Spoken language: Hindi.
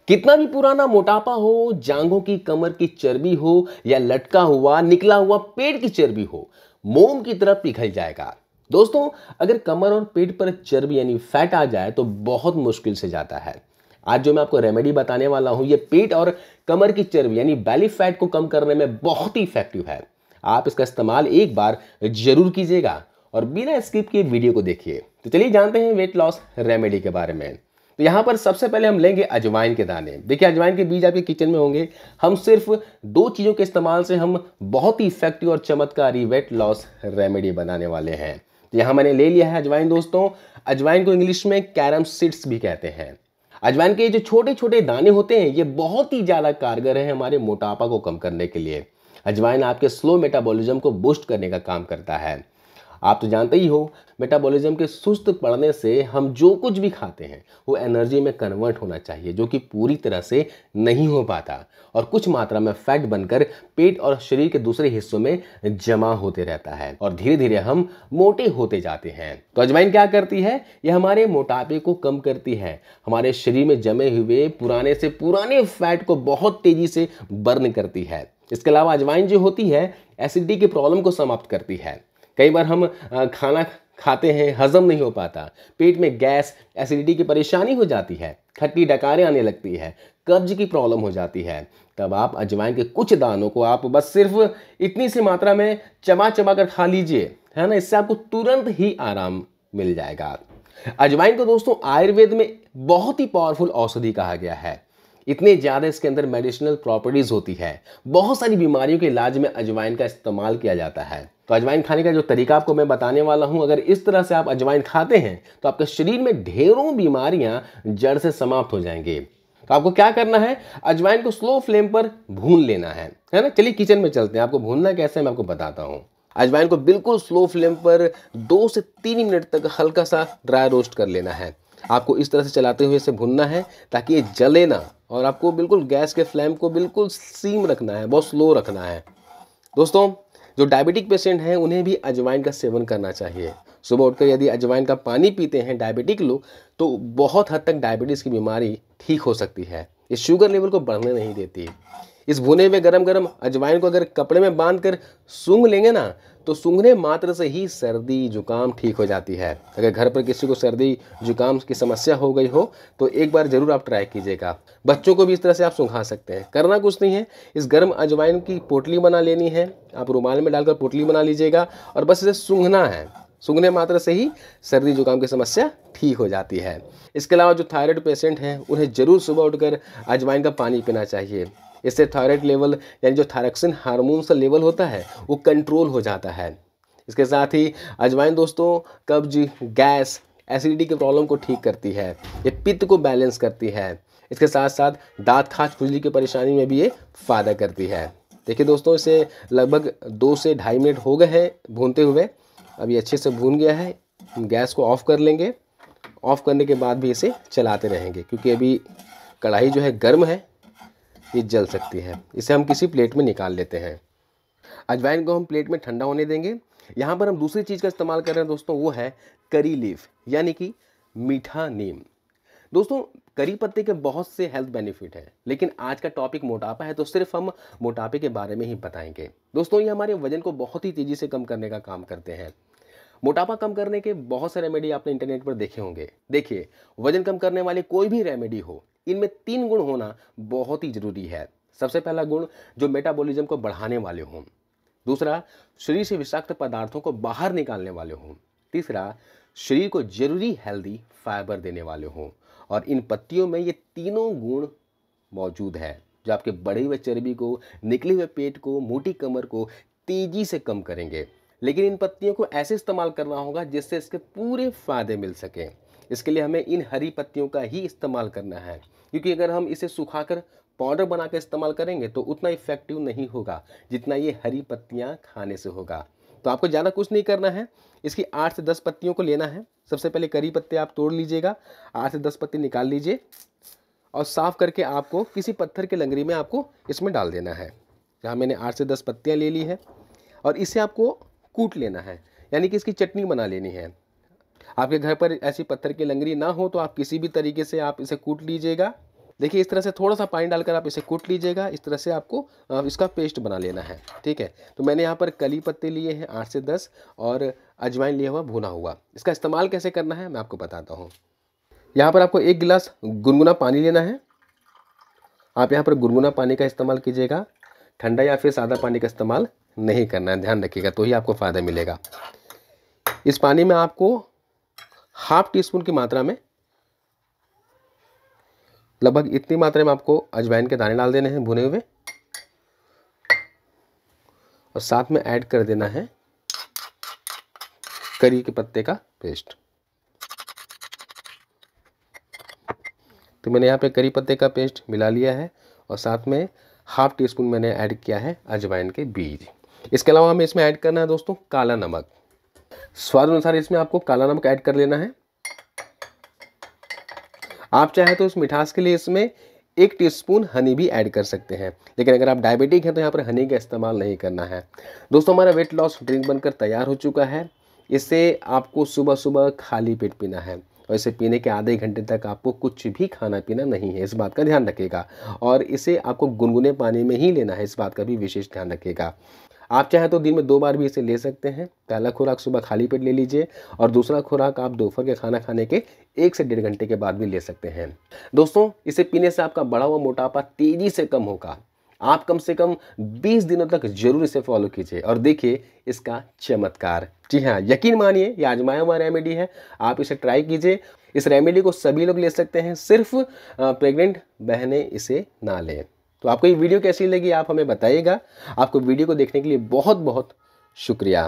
कितना भी पुराना मोटापा हो, जांघों की कमर की चर्बी हो या लटका हुआ निकला हुआ पेट की चर्बी हो, मोम की तरह पिघल जाएगा। दोस्तों, अगर कमर और पेट पर चर्बी यानी फैट आ जाए तो बहुत मुश्किल से जाता है। आज जो मैं आपको रेमेडी बताने वाला हूं, ये पेट और कमर की चर्बी यानी बेली फैट को कम करने में बहुत ही इफेक्टिव है। आप इसका इस्तेमाल एक बार जरूर कीजिएगा और बिना स्किप किए वीडियो को देखिए। तो चलिए जानते हैं वेट लॉस रेमेडी के बारे में। तो यहाँ पर सबसे पहले हम लेंगे अजवाइन के दाने। देखिए, अजवाइन के बीज आपके किचन में होंगे। हम सिर्फ दो चीज़ों के इस्तेमाल से हम बहुत ही इफेक्टिव और चमत्कारी वेट लॉस रेमेडी बनाने वाले हैं। तो यहाँ मैंने ले लिया है अजवाइन। दोस्तों, अजवाइन को इंग्लिश में कैरम सीड्स भी कहते हैं। अजवाइन के जो छोटे छोटे दाने होते हैं, ये बहुत ही ज़्यादा कारगर है हमारे मोटापा को कम करने के लिए। अजवाइन आपके स्लो मेटाबॉलिज्म को बूस्ट करने का काम करता है। आप तो जानते ही हो, मेटाबॉलिज्म के सुस्त पड़ने से हम जो कुछ भी खाते हैं वो एनर्जी में कन्वर्ट होना चाहिए, जो कि पूरी तरह से नहीं हो पाता और कुछ मात्रा में फैट बनकर पेट और शरीर के दूसरे हिस्सों में जमा होते रहता है और धीरे धीरे हम मोटे होते जाते हैं। तो अजवाइन क्या करती है? यह हमारे मोटापे को कम करती है, हमारे शरीर में जमे हुए पुराने से पुराने फैट को बहुत तेजी से बर्न करती है। इसके अलावा अजवाइन जो होती है, एसिडिटी की प्रॉब्लम को समाप्त करती है। कई बार हम खाना खाते हैं, हजम नहीं हो पाता, पेट में गैस एसिडिटी की परेशानी हो जाती है, खट्टी डकारें आने लगती है, कब्ज की प्रॉब्लम हो जाती है। तब आप अजवाइन के कुछ दानों को आप बस सिर्फ इतनी सी मात्रा में चबा चबा कर खा लीजिए, है ना। इससे आपको तुरंत ही आराम मिल जाएगा। अजवाइन को दोस्तों आयुर्वेद में बहुत ही पावरफुल औषधि कहा गया है। इतने ज़्यादा इसके अंदर मेडिसिनल प्रॉपर्टीज़ होती है। बहुत सारी बीमारियों के इलाज में अजवाइन का इस्तेमाल किया जाता है। तो अजवाइन खाने का जो तरीका आपको मैं बताने वाला हूं, अगर इस तरह से आप अजवाइन खाते हैं तो आपके शरीर में ढेरों बीमारियां जड़ से समाप्त हो जाएंगी। तो आपको क्या करना है? अजवाइन को स्लो फ्लेम पर भून लेना है ना। चलिए किचन में चलते हैं, आपको भूनना कैसे है मैं आपको बताता हूँ। अजवाइन को बिल्कुल स्लो फ्लेम पर 2 से 3 मिनट तक हल्का सा ड्राई रोस्ट कर लेना है। आपको इस तरह से चलाते हुए इसे भुनना है ताकि ये जले ना, और आपको बिल्कुल गैस के फ्लेम को बिल्कुल सीम रखना है, बहुत स्लो रखना है। दोस्तों, जो डायबिटिक पेशेंट हैं उन्हें भी अजवाइन का सेवन करना चाहिए। सुबह उठकर यदि अजवाइन का पानी पीते हैं डायबिटिक लोग, तो बहुत हद तक डायबिटीज़ की बीमारी ठीक हो सकती है। ये शुगर लेवल को बढ़ने नहीं देती। इस भुने हुए गरम गरम अजवाइन को अगर कपड़े में बांध कर सूंघ लेंगे ना, तो सूंघने मात्र से ही सर्दी जुकाम ठीक हो जाती है। अगर घर पर किसी को सर्दी जुकाम की समस्या हो गई हो तो एक बार ज़रूर आप ट्राई कीजिएगा। बच्चों को भी इस तरह से आप सूंघा सकते हैं। करना कुछ नहीं है, इस गर्म अजवाइन की पोटली बना लेनी है। आप रुमाल में डालकर पोटली बना लीजिएगा और बस इसे सूंघना है। सूंघने मात्र से ही सर्दी जुकाम की समस्या ठीक हो जाती है। इसके अलावा जो थायराइड पेशेंट हैं उन्हें ज़रूर सुबह उठकर अजवाइन का पानी पीना चाहिए। इससे थायराइड लेवल यानी जो थायरॉक्सिन हार्मोन का लेवल होता है वो कंट्रोल हो जाता है। इसके साथ ही अजवाइन दोस्तों कब्ज, गैस, एसिडिटी की प्रॉब्लम को ठीक करती है। ये पित्त को बैलेंस करती है। इसके साथ साथ दांत खाज खुजली की परेशानी में भी ये फ़ायदा करती है। देखिए दोस्तों, इसे लगभग 2 से 2.5 मिनट हो गए हैं भूनते हुए। अब ये अच्छे से भून गया है। हम गैस को ऑफ़ कर लेंगे। ऑफ़ करने के बाद भी इसे चलाते रहेंगे, क्योंकि अभी कढ़ाई जो है गर्म है, ये जल सकती है। इसे हम किसी प्लेट में निकाल लेते हैं। अजवाइन को हम प्लेट में ठंडा होने देंगे। यहाँ पर हम दूसरी चीज़ का इस्तेमाल कर रहे हैं दोस्तों, वो है करी लीफ यानी कि मीठा नीम। दोस्तों, करी पत्ते के बहुत से हेल्थ बेनिफिट हैं, लेकिन आज का टॉपिक मोटापा है तो सिर्फ हम मोटापे के बारे में ही बताएंगे। दोस्तों, ये हमारे वजन को बहुत ही तेज़ी से कम करने का काम करते हैं। मोटापा कम करने के बहुत से रेमेडी आपने इंटरनेट पर देखे होंगे। देखिए, वजन कम करने वाले कोई भी रेमेडी हो, इनमें 3 गुण होना बहुत ही जरूरी है। सबसे पहला गुण, जो मेटाबॉलिज्म को बढ़ाने वाले हों। दूसरा, शरीर से विषाक्त पदार्थों को बाहर निकालने वाले हों। तीसरा, शरीर को जरूरी हेल्दी फाइबर देने वाले हों। और इन पत्तियों में ये तीनों गुण मौजूद है, जो आपके बढ़े हुए चर्बी को, निकले हुए पेट को, मोटी कमर को तेजी से कम करेंगे। लेकिन इन पत्तियों को ऐसे इस्तेमाल करना होगा जिससे इसके पूरे फायदे मिल सकें। इसके लिए हमें इन हरी पत्तियों का ही इस्तेमाल करना है, क्योंकि अगर हम इसे सुखाकर पाउडर बना कर इस्तेमाल करेंगे तो उतना इफेक्टिव नहीं होगा जितना ये हरी पत्तियां खाने से होगा। तो आपको ज़्यादा कुछ नहीं करना है। इसकी 8 से 10 पत्तियों को लेना है। सबसे पहले करी पत्ते आप तोड़ लीजिएगा, 8 से 10 पत्ती निकाल लीजिए और साफ़ करके आपको किसी पत्थर के लंगरी में आपको इसमें डाल देना है। जहाँ मैंने 8 से 10 पत्तियाँ ले ली है और इसे आपको कूट लेना है, यानी कि इसकी चटनी बना लेनी है। आपके घर पर ऐसी पत्थर की लंगरी ना हो तो आप किसी भी तरीके से आप इसे कूट लीजिएगा। देखिए इस तरह से थोड़ा सा पानी डालकर आप इसे कूट लीजिएगा। इस तरह से आपको इसका पेस्ट बना लेना है, ठीक है। तो मैंने यहाँ पर कली पत्ते लिए हैं 8 से 10 और अजवाइन लिया हुआ भुना हुआ। इसका इस्तेमाल कैसे करना है मैं आपको बताता हूँ। यहाँ पर आपको 1 गिलास गुनगुना पानी लेना है। आप यहाँ पर गुनगुना पानी का इस्तेमाल कीजिएगा, ठंडा या फिर सादा पानी का इस्तेमाल नहीं करना है, ध्यान रखिएगा, तो ही आपको फ़ायदा मिलेगा। इस पानी में आपको ½ टी स्पून की मात्रा में, लगभग इतनी मात्रा में आपको अजवाइन के दाने डाल देने हैं भुने हुए, और साथ में ऐड कर देना है करी के पत्ते का पेस्ट। तो मैंने यहाँ पे करी पत्ते का पेस्ट मिला लिया है और साथ में ½ टी स्पून मैंने ऐड किया है अजवाइन के बीज। इसके अलावा हमें इसमें ऐड करना है दोस्तों काला नमक। स्वाद अनुसार इसमें आपको काला नमक ऐड कर लेना है। आप चाहे तो इस मिठास के लिए इसमें 1 टीस्पून हनी भी ऐड कर सकते हैं, लेकिन अगर आप डायबिटिक हैं तो यहाँ पर हनी का इस्तेमाल नहीं करना है। दोस्तों हमारा वेट लॉस ड्रिंक बनकर तैयार हो चुका है। इसे आपको सुबह सुबह खाली पेट पीना है और इसे पीने के आधे घंटे तक आपको कुछ भी खाना पीना नहीं है, इस बात का ध्यान रखिएगा। और इसे आपको गुनगुने पानी में ही लेना है, इस बात का भी विशेष ध्यान रखिएगा। आप चाहे तो दिन में 2 बार भी इसे ले सकते हैं। पहला खुराक सुबह खाली पेट ले लीजिए और दूसरा खुराक आप दोपहर के खाना खाने के 1 से 1.5 घंटे के बाद भी ले सकते हैं। दोस्तों इसे पीने से आपका बढ़ा हुआ मोटापा तेजी से कम होगा। आप कम से कम 20 दिनों तक जरूर इसे फॉलो कीजिए और देखिए इसका चमत्कार। जी हाँ, यकीन मानिए ये आजमाया हुआ रेमेडी है, आप इसे ट्राई कीजिए। इस रेमेडी को सभी लोग ले सकते हैं, सिर्फ प्रेग्नेंट बहनें इसे ना लें। तो आपको ये वीडियो कैसी लगी आप हमें बताइएगा। आपको वीडियो को देखने के लिए बहुत बहुत शुक्रिया।